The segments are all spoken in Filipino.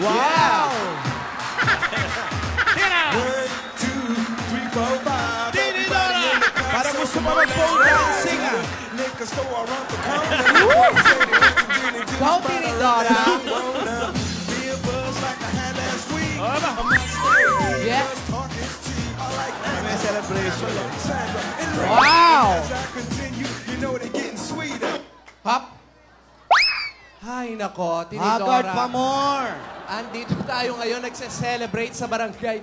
Wow! Para gusto pa mag-pole dancing, ah. Go, Tinidora! Yeah. May celebration. Wow! Hop! Ay, nako, Haggard Tinidora. pa more. Andito tayo ngayon, nagse-celebrate sa barangay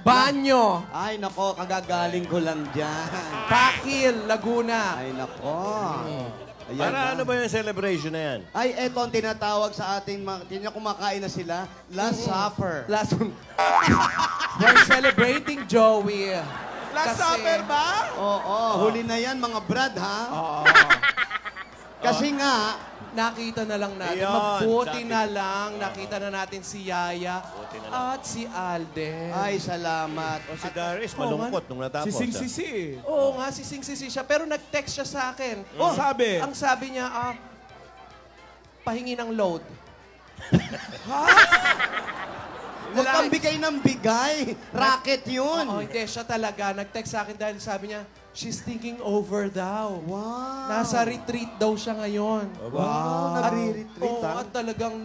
Banyo, Ay, nako, kagagaling ko lang dyan. Pakil, Laguna. Ay, nako. Ayan Para na. ano ba yung celebration na yan? Ay, eto ang tinatawag sa ating mga... Tingnan kumakain na sila. Last Supper. Last one. We're celebrating, Joey. Last Kasi- supper ba? Oo, huli na yan, mga brad, ha? Oo. Kasi nga, Nakita na lang natin. Ayun, Mabuti sabi na ko. lang. Nakita na natin si Yaya Mabuti na lang. at si Alden. ay, salamat. O si Darius, malungkot nung natapos. Sising-sisi. Oo nga, sising-sisi siya. Pero nag-text siya sa akin. Oh, sabi. Ang sabi niya, pahingi ng load. Huwag kang bigay ng bigay. Racket yun. Oo, hindi. Siya talaga. Nag-text sa akin dahil sabi niya, she's thinking over daw. Wow. Nasa retreat daw siya ngayon. Wow, At- nagre-retreat, oo, ha? at talagang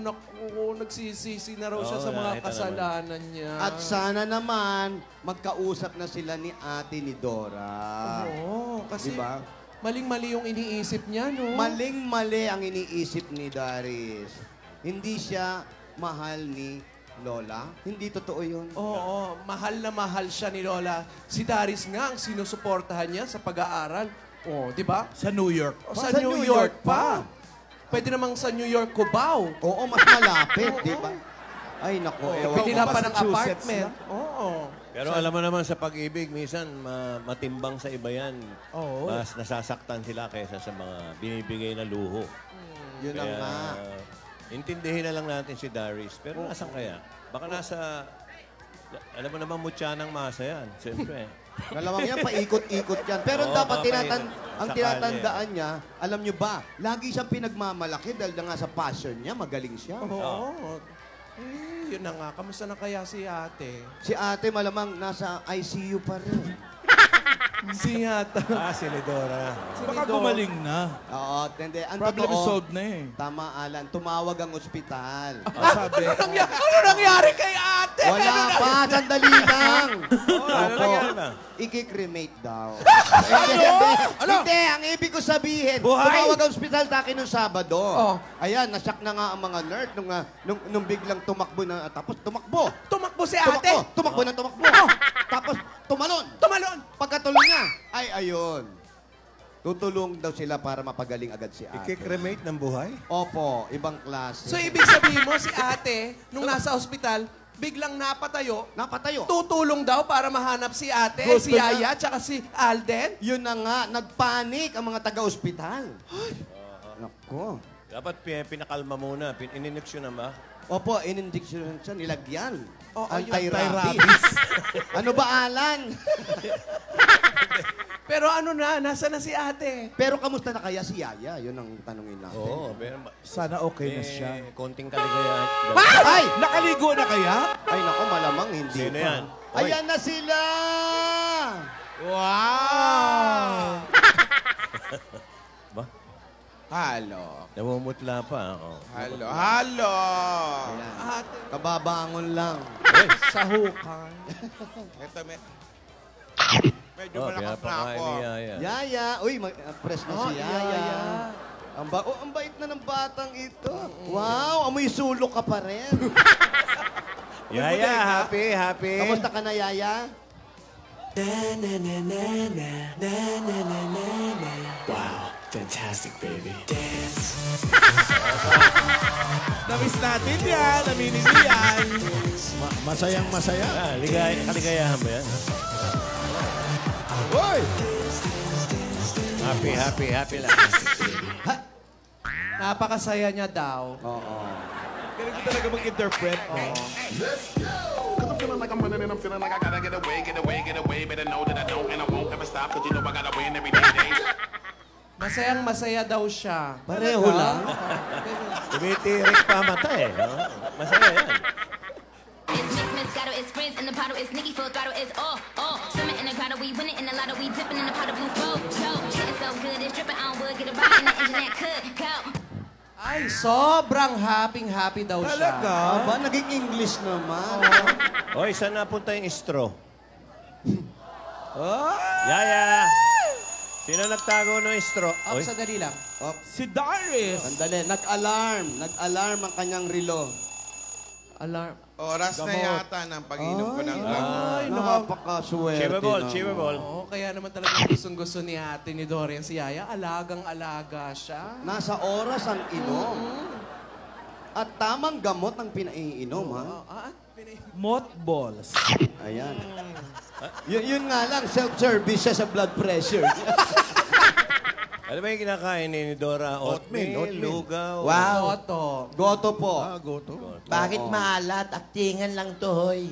nagsisisi na raw siya Oo, sa mga nakita kasalanan niya. At sana naman, magkausap na sila ni ate ni Dora. Oo, kasi Diba? maling-mali yung iniisip niya, no? Maling-mali ang iniisip ni Darius. Hindi siya mahal ni Lola. Hindi totoo yun. Oo, mahal na mahal siya ni Lola. Si Darius nga ang sinusuportahan niya sa pag-aaral. Oh, di ba? Sa New York. O, sa New York pa. Pwede namang sa New York, Cubao. Oo, mas malapit, di ba? Ay, naku. ewan Pwede ko na ba pa sa- ng Massachusetts apartment. Oo. Pero alam mo naman sa pag-ibig, minsan matimbang sa iba yan. Oo. Mas nasasaktan sila kaysa sa mga binibigay na luho. Yun ang nga. Intindihin na lang natin si Darius. Pero nasan kaya? Baka nasa... Alam mo naman, mutya ng masa yan. Siyempre. Malamang yan, paikot-ikot yan. Pero Oo, dapat baka ang sakali. tinatandaan niya, alam niyo ba, lagi siyang pinagmamalaki dahil na nga sa passion niya, magaling siya. Oo. Eh, yun na nga. Kamusta na kaya si ate? Si ate malamang nasa ICU pa rin. Si ate. Si Lidora. Baka gumaling na. Oo, hindi. Ang Problem totoo, solved na eh. tama, Alan. Tumawag ang ospital. Sabi. Ano nangyari kay ate? Wala pa, sandali lang. Ano nangyari ba? Iki-cremate daw. Hindi, ang ibig ko sabihin, tumawag ang ospital takin nung Sabado. Oh. Ayan, nasyak na nga ang mga nurse nung biglang tumakbo na, tapos tumakbo. Tumakbo si ate. Tumakbo na tumakbo. Tapos tumalon. Tumalon. Pagkatulong niya, ay ayun. Tutulong daw sila para mapagaling agad si ate. Ike-cremate ng buhay? Opo, ibang klase. So, ibig sabihin mo, si ate, nung nasa ospital, biglang napatayo, Napatayo. tutulong daw para mahanap si ate, Gusto si na. Yaya, tsaka si Alden. Yun na nga, nagpanik ang mga taga-ospital. Nako. Dapat pinakalma muna. Inineksyon na ba? Opo, in-injection siya, nilagyan. Oo, Anti-rabies. Ano ba, Alan? Pero ano na, nasa na si ate? Pero kamusta na kaya si Yaya? Yun ang tanongin natin. Oo. Pero, Sana okay na siya. konting kaligayahan. Ay! Nakaligo na kaya? Ay, nako, malamang hindi Sino pa. yan? Hoy. Ayan na sila! Wow! Ba? Halo. Namumutla pa. Oh. Halo. Halo. Ayan. Ate, Kababangon lang. sa hukay. Ito, medyo Oh, malakas na pinapakain ako. ni Yaya. Yaya! Uy, press na si Yaya. Yaya. Ang bait na ng batang ito. Wow, amoy sulok ka pa rin. Yaya, happy. Kamusta ka na, Yaya? Wow, fantastic, baby. Dance. Namiss natin yan. Naminin mo yan. Masayang masaya. Kaligayahan ba yan? Hoy! Happy lang. Napakasaya niya daw. Oo. Galing ko talaga mag-interpret. Cause I'm feeling like I'm running and I'm feeling like I gotta get away. Better know that I don't and I won't ever stop. Cause you know I gotta win every day. Masayang masaya daw siya. Pareho lang. Tumitirik pa mata eh. No? Masaya yan. It's mix, Moscato, it's Frizz in the bottle, it's Nicki full throttle, it's all. Swimming in the grotto, we winning in the lotto, we dipping in the pot of blue flow. Getting so good, it's dripping on wood, get a ride in the engine that could go. Ay, sobrang happy daw siya. Talaga? Aba, naging English naman. Hoy, saan napunta yung straw? Yaya! Sino nagtago ng straw? Up, Oy, sandali lang. Si Darius. Sandali, nag-alarm. Nag-alarm ang kanyang relo. Alarm. Oras na yata ng pag-inom ko ng gamot. Ay, Napakaswerte Chibabol, naman. chibabol. Oo, kaya naman talagang gustong-gusto ni ate ni Dorian si Yaya. Alagang-alaga siya. Nasa oras ang inom. At tamang gamot ang pinaiinom, ha? Mothballs. Ayan. Yun nga lang, self-service siya sa blood pressure. Ano ba yung kinakain ni Dora? Oatmeal, lugaw. Wow. Goto. Goto po. Bakit maalat? Aktingan lang to, hoy.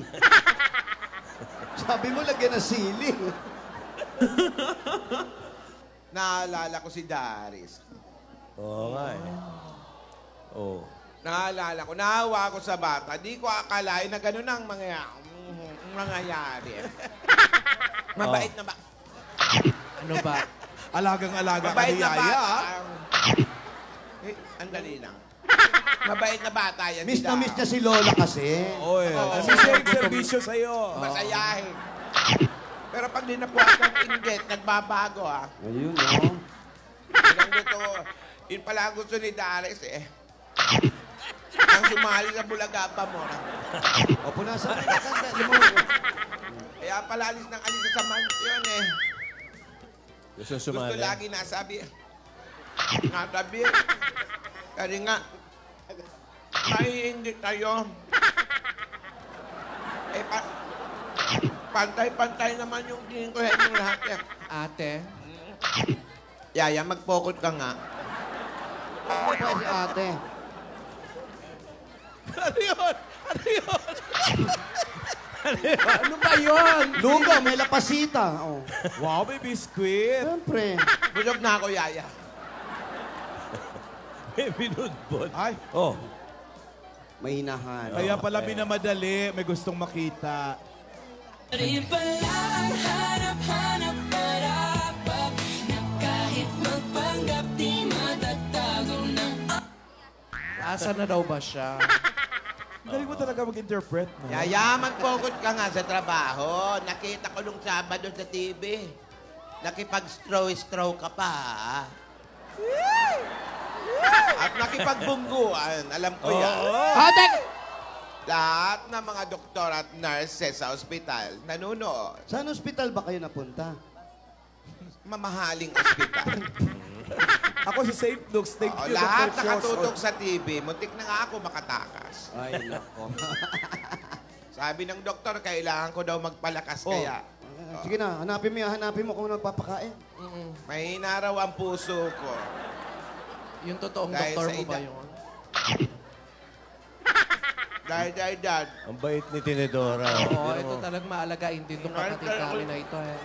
Sabi mo, lagyan ng sili. Naalala ko si Darius. Oo nga eh. Oo. Naalala ko, naawa ako sa bata. Di ko akalain na gano'n ang mangyayari. Mabait na ba? Ano ba? Alagang-alaga ka ni Yaya. Andali lang. Mabait na bata yan. Miss na miss niya si Lola kasi. Oy. Kasi servisyo sa'yo. Masayahin. Pero pag di napuhat ng inggit, nagbabago ha. Ayun, no? Yun gusto ko. Yun pala ang gusto ni Darius eh. Ang sumali sa Bulaga pa mo. O, punasan na Kaya pala alis ng alis sa mansyon eh. Gusto Gusto sumali. lagi nasabi. Natabi. Kasi nga, maiindi tayo. Eh, pantay-pantay naman yung tingin ko yung lahat eh. Ate? Yaya, mag-focus ka nga. Ano ba si ate? Ano ba yun? Lugaw, may lapasita. Oh. Wow, may biskwit. Siyempre. Busog na ako, Yaya. May binudbod. Ay, Oh, May hinahan. kaya pala minamadali, may gustong makita. Asa na daw ba siya? Galing mo talaga mag-interpret, no? Yaya, mag-focus ka nga sa trabaho. Nakita ko nung Sabado sa TV. Nakipag-straw ka pa, ha? At nakipagbungguan. Alam ko yan. Ate! Lahat ng mga doktor at nurses sa ospital nanunood. Saan ospital ba kayo napunta? Mamahaling ospital. Ako si St. Luke's. Thank you, Lahat Dr. nakatutok sa TV. Muntik na nga ako makatakas. Ay, nako. Sabi ng doktor, kailangan ko daw magpalakas Oh. kaya. Sige na, hanapin mo kung nagpapakain. Mahina raw ang puso ko. Yung totoong Dahil doktor sa mo ba edad. yun? Dad. ang bait ni Tinedora. Oo, ito talagang maalagain din itong kapatid namin na ito eh.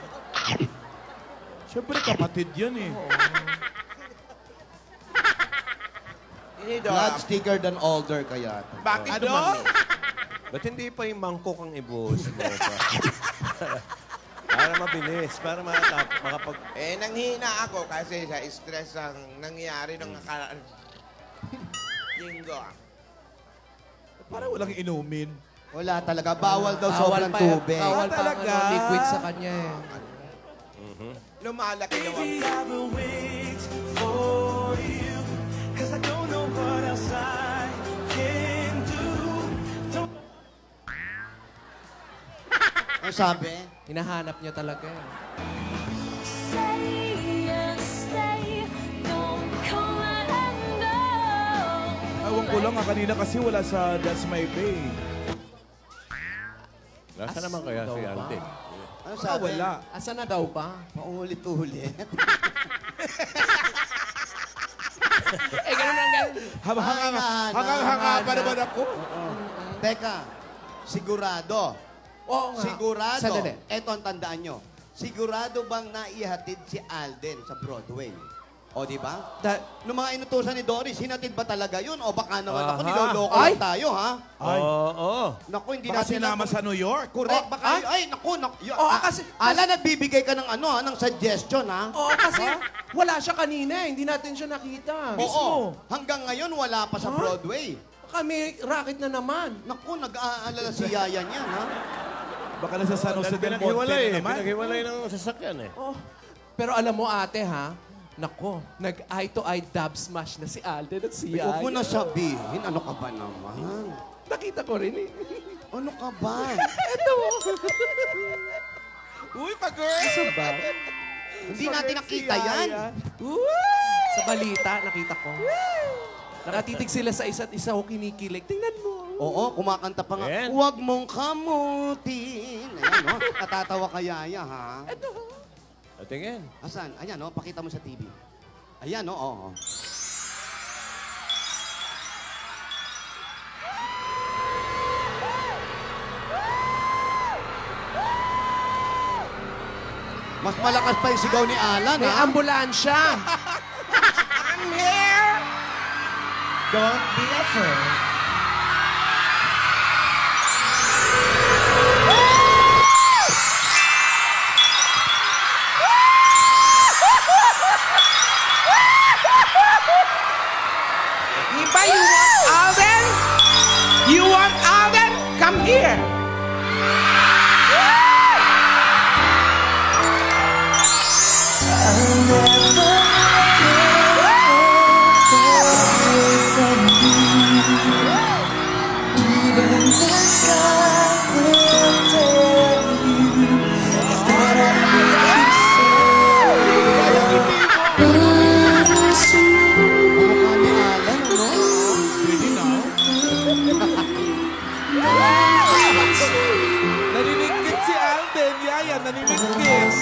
Siyempre, kapatid yan eh. Blood thicker than older kaya. Bakit Ano? dumami? Ba't hindi pa yung mangkok ang ibuhos mo pa? Para mabilis, para makapag... Eh, nanghina ako kasi sa stress ang nangyari ng nakaraan. Linggo. Parang walang inumin. Wala talaga. Bawal daw Bawal sobrang pa, tubig. bawal pa ang talaga? liquid sa kanya eh. Lumalaki daw ang... Ang sabi? Hinahanap niya talaga eh. Ewan ko lang, kanina kasi wala sa That's My Bay. Nasa naman kaya si Ante? Ano Baka sabi? wala. Asa na daw ba? Paulit-ulit. Eh, ganun ang ganun. Hanga pa naman ako. Teka, sigurado. Oo nga. Sigurado. Sandali. Eto ang tandaan nyo. Sigurado bang naihatid si Alden sa Broadway? O, di ba? Da- Nung mga inutusan ni Doris, hinatid ba talaga yun? O baka naman ako, Aha. niloloko Ay! lang tayo, ha? Oo. Naku, hindi Baka natin... sinama sa New York. Correct, Oh, baka... Ay, naku. kasi- Ala, nagbibigay ka ng ano, ha, ng suggestion, ha? Oo, kasi wala siya kanina. Hindi natin siya nakita. Oo. Hanggang ngayon, wala pa sa Broadway. Kami, racket na naman. Naku, nag-aalala si Yaya niyan, ha? Baka nasa San Jose del Monte Pinaghiwalay na naman. Pinaghiwalay ng sasakyan eh. Oh. Pero alam mo, ate, ha? Nako, nag-eye-to-eye dub smash na si Alden at si Huwag Yaya. mo na sabihin. Ano ka ba naman? Nakita ko rin eh. Ano ka ba? Ito. Uy, pag-girl! Isa ba? Hindi natin nakita yan. Sa balita, nakita ko. Nakatitig sila sa isa't isa o kinikilig. Tingnan mo. Oo, kumakanta pa nga. Ayan. Huwag mong kamutin. Ayan, no? Natatawa ka, Yaya, ha? O, tingin. Asan? Ayan, no? Pakita mo sa TV. Ayan, no? Oo. Mas malakas pa yung sigaw ni Alan, May ha? ambulansya. I'm here! Don't be afraid. Iba, you want Alden? You want Alden? Come here! Mukha ni Alan, ano? Really now? Naninigkit si Alden, Yaya. Naninigkit.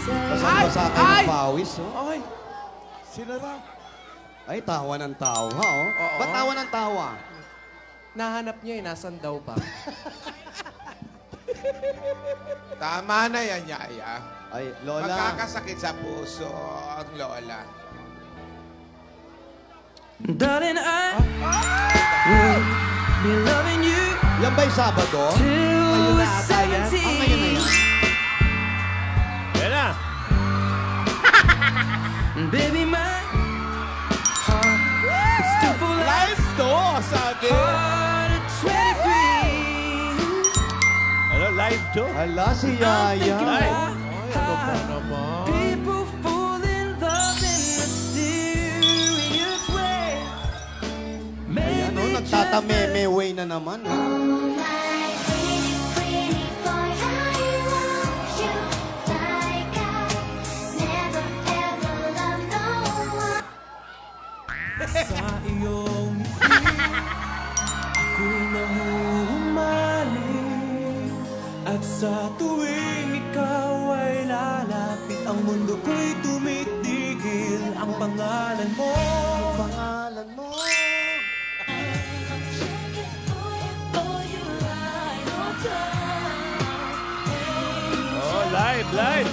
Basang-basa kayo ng pawis, oh. Ay, Sinara. Ay, tawa ng tawa, oh. Ba't tawa ng tawa? nahanap niya eh. Nasaan daw ba? Tama na yan, Yaya. Ay, Lola. Magkakasakit sa puso ang Lola. Darling, I will be loving you Yan ba'y Sabado? till we're ata yan. 70. Ah, ngayon na yan. Yan na. Baby, my heart could still fall like Live to, sabi. heart at 23. Ano, live to? Hala, si I'm thinking Yaya. about people fall in love in mysterious way. Ayan, oh, Maybe nagtatameme way na naman, oh. sa iyong ngiti ako'y nahuhumaling. At sa tuwing ikaw ay lalapit, ang mundo ko'y tumitigil. Ang pangalan mo, Pangalan mo. Oh, live, live.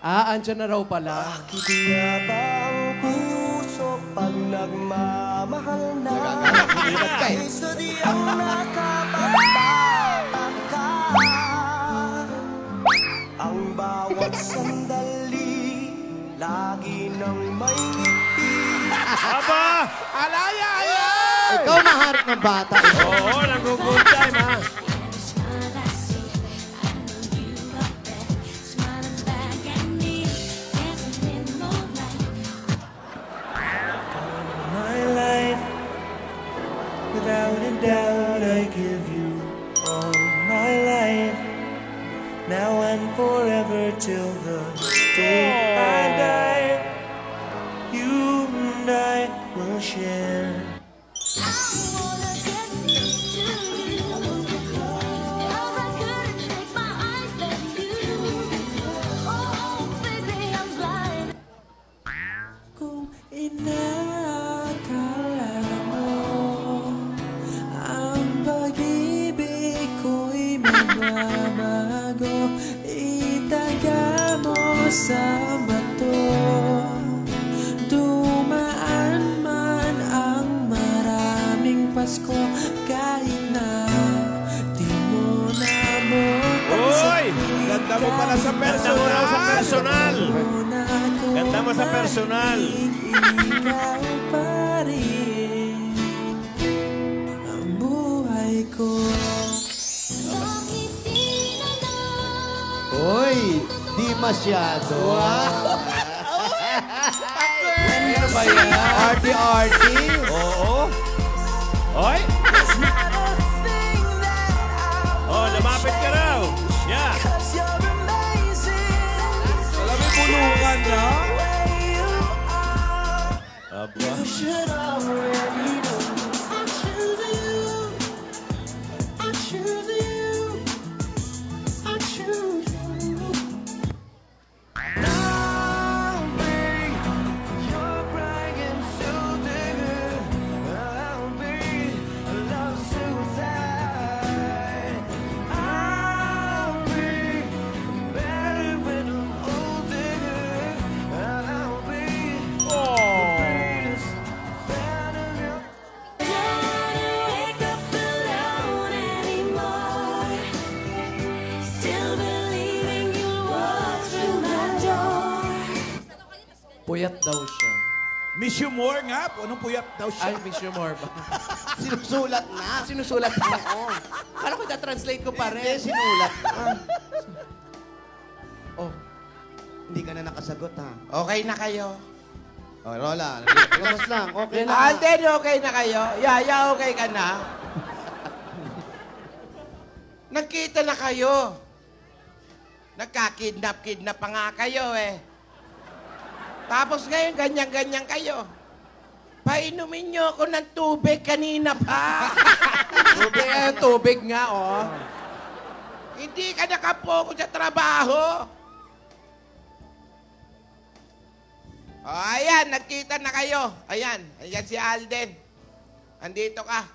Ah, andyan na raw pala. kaya ba ang puso pag nagmamahal na? Hirap ka, eh. Sadyang nakapagtataka. Ang bawat sandali, lagi nang may ngiti. Aba! Ala, Yaya! Ikaw maharap ng bata. eh. Oo, nag-good time, ha? My life, without a doubt, I give you all my life. Now and forever till the day I die. You and I will share. Kung ina personal. Ikaw pa rin ang buhay ko. Uy, di masyado. Ano ba yan? Arty-arty. Oo. Oy! Oh, lumapit ka raw. Yeah. Alam mo, bulungan na. Aba. Puyat daw siya. Miss you more nga. Anong puyat daw siya? Ay, miss you more ba? Sinusulat na. Sinusulat mo ako. Kala ko translate ko pa Hindi, rin. sinulat na. Oh, Hindi ka na nakasagot, ha? Okay na kayo. Oh, Lola, labas lang. Okay na. Alden, okay na kayo? Yaya, okay ka na? Nagkita na kayo. Nagka-kidnap pa nga kayo eh. Tapos ngayon, ganyan-ganyan kayo. Painumin niyo ako ng tubig kanina pa. tubig nga, oh. Hindi ka nakapokus sa trabaho. Oh, ayan, nagkita na kayo. Ayan si Alden. Andito ka.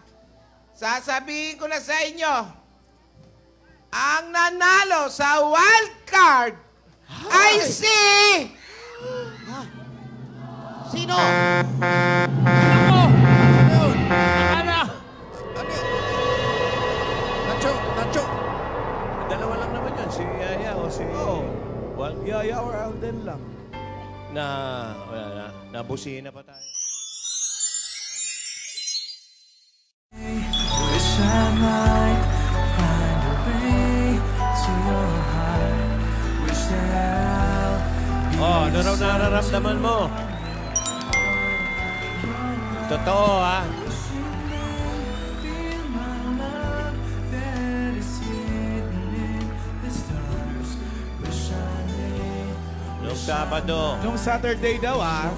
Sasabihin ko na sa inyo, ang nanalo sa wild card ay si... Sino? Nacho. Dalawa lang naman yun. Si Yaya o si... Yaya or Alden lang. Wala na. Nabusina pa tayo. Wish I might find a way to your heart. Wish that I'll be Ano raw nararamdaman mo? Totoo, ha? Nung Sabado. Nung Saturday daw, ah.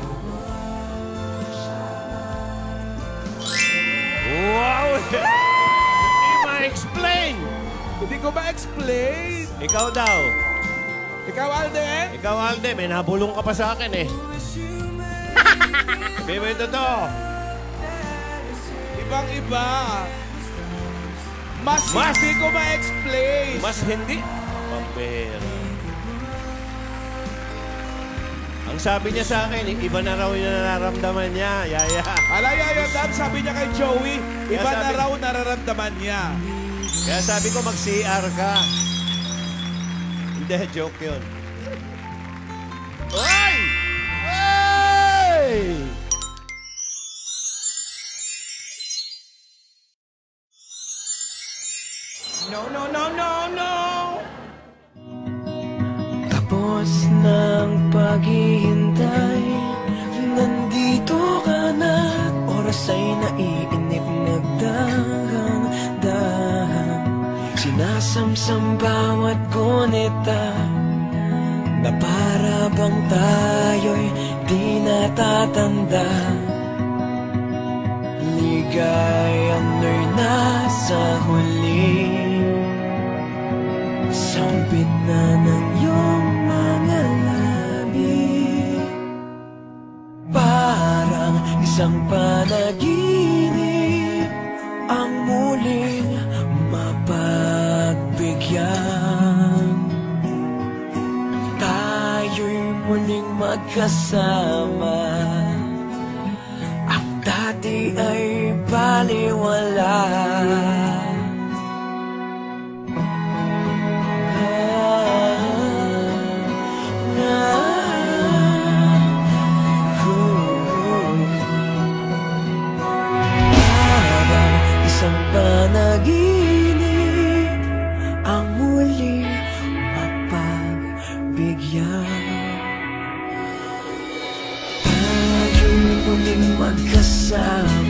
Wow! Hindi ma-explain! Hindi ko ma-explain. Ikaw daw. Ikaw, Alden? Ikaw, Alde, may nabulong ka pa sa akin, eh. Sabi mo yung totoo. Ibang-iba. Mas hindi ko ma-explain. Mas hindi. Pampera. Ang sabi niya sa akin, iba na raw yung nararamdaman niya, Yaya. Alaya yun, Dan, sabi niya kay Joey, iba Kaya na raw nararamdaman niya. Kaya sabi ko, mag-CR ka. Hindi, joke yun. Oy! Hey! No. Tapos ng paghihintay, nandito ka na. Oras ay naiinip, nagdahan-dahan. Sinasamsam bawat gunita, na para bang tayo'y di natatanda. Ligayang no'y nasa huli, sambit na ng iyong mga labi. Parang isang panaginip ang muling mapagbigyan. Tayo'y muling magkasama, ang dati ay baliwala. muling magkasama.